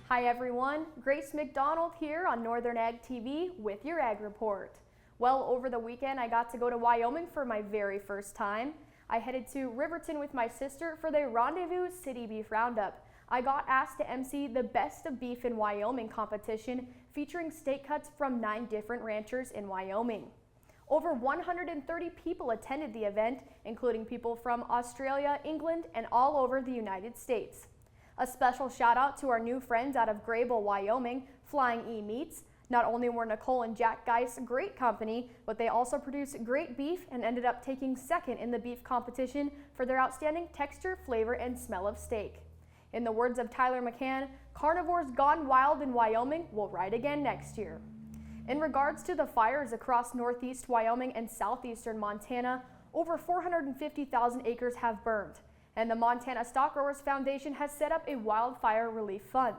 Hi everyone, Grace McDonald here on Northern Ag TV with your Ag Report. Well, over the weekend I got to go to Wyoming for my very first time. I headed to Riverton with my sister for the Rendezvous City Beef Roundup. I got asked to MC the Best of Beef in Wyoming competition featuring steak cuts from 9 different ranchers in Wyoming. Over 130 people attended the event, including people from Australia, England, and all over the United States. A special shout out to our new friends out of Grable, Wyoming, Flying E Meats. Not only were Nicole and Jack Geis great company, but they also produce great beef and ended up taking second in the beef competition for their outstanding texture, flavor, and smell of steak. In the words of Tyler McCann, carnivores gone wild in Wyoming will ride again next year. In regards to the fires across northeast Wyoming and southeastern Montana, over 450,000 acres have burned, and the Montana Stock Growers Foundation has set up a wildfire relief fund.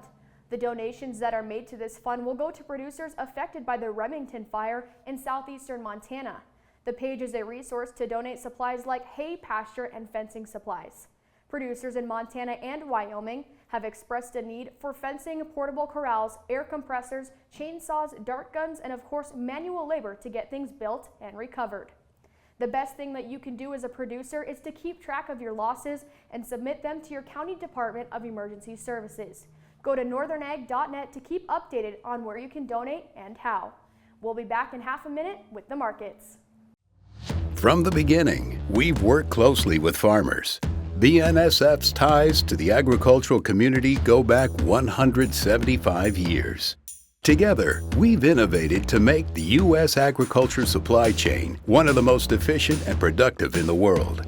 The donations that are made to this fund will go to producers affected by the Remington fire in southeastern Montana. The page is a resource to donate supplies like hay, pasture, and fencing supplies. Producers in Montana and Wyoming have expressed a need for fencing, portable corrals, air compressors, chainsaws, dart guns, and of course manual labor to get things built and recovered. The best thing that you can do as a producer is to keep track of your losses and submit them to your county Department of Emergency Services. Go to northernag.net to keep updated on where you can donate and how. We'll be back in half a minute with the markets. From the beginning, we've worked closely with farmers. BNSF's ties to the agricultural community go back 175 years. Together, we've innovated to make the U.S. agriculture supply chain one of the most efficient and productive in the world.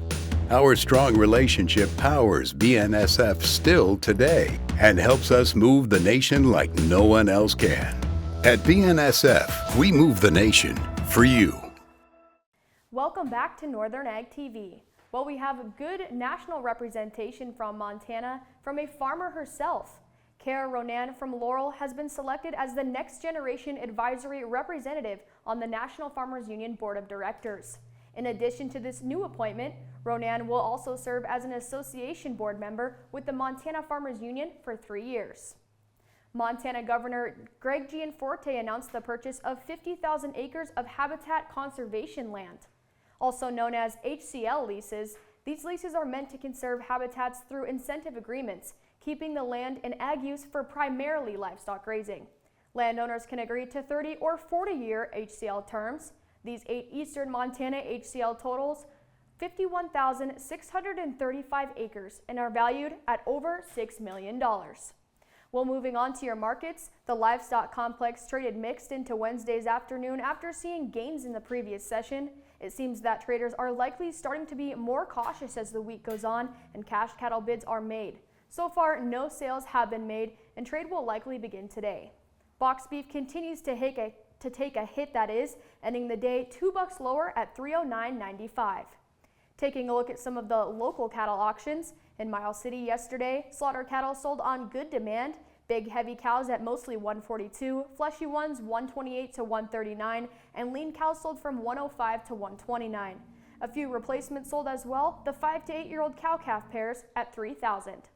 Our strong relationship powers BNSF still today and helps us move the nation like no one else can. At BNSF, we move the nation for you. Welcome back to Northern Ag TV. Well, we have a good national representation from Montana from a farmer herself. Kara Ronan from Laurel has been selected as the Next Generation Advisory Representative on the National Farmers Union Board of Directors. In addition to this new appointment, Ronan will also serve as an association board member with the Montana Farmers Union for 3 years. Montana Governor Greg Gianforte announced the purchase of 50,000 acres of habitat conservation land. Also known as HCL leases, these leases are meant to conserve habitats through incentive agreements, keeping the land in ag use for primarily livestock grazing. Landowners can agree to 30 or 40-year HCL terms. These 8 eastern Montana HCL totals 51,635 acres and are valued at over $6 million. Well, moving on to your markets, the livestock complex traded mixed into Wednesday's afternoon after seeing gains in the previous session. It seems that traders are likely starting to be more cautious as the week goes on and cash cattle bids are made. So far, no sales have been made and trade will likely begin today. Box beef continues to take a hit, that is, ending the day $2 lower at $309.95. Taking a look at some of the local cattle auctions, in Miles City yesterday, slaughter cattle sold on good demand. Big heavy cows at mostly 142, fleshy ones 128 to 139, and lean cows sold from 105 to 129. A few replacements sold as well, the 5 to 8-year-old cow-calf pairs at 3,000.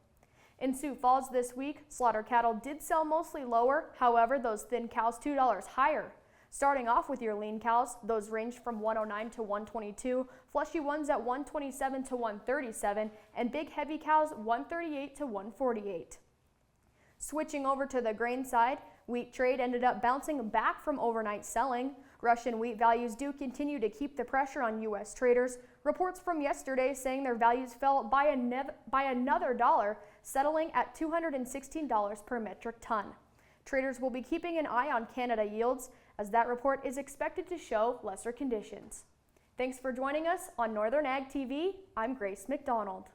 In Sioux Falls this week, slaughter cattle did sell mostly lower, however those thin cows $2 higher. Starting off with your lean cows, those ranged from 109 to 122, fleshy ones at 127 to 137, and big heavy cows 138 to 148. Switching over to the grain side, wheat trade ended up bouncing back from overnight selling. Russian wheat values do continue to keep the pressure on U.S. traders. Reports from yesterday saying their values fell by another dollar, settling at $216 per metric ton. Traders will be keeping an eye on Canada yields, as that report is expected to show lesser conditions. Thanks for joining us on Northern Ag TV. I'm Grace McDonald.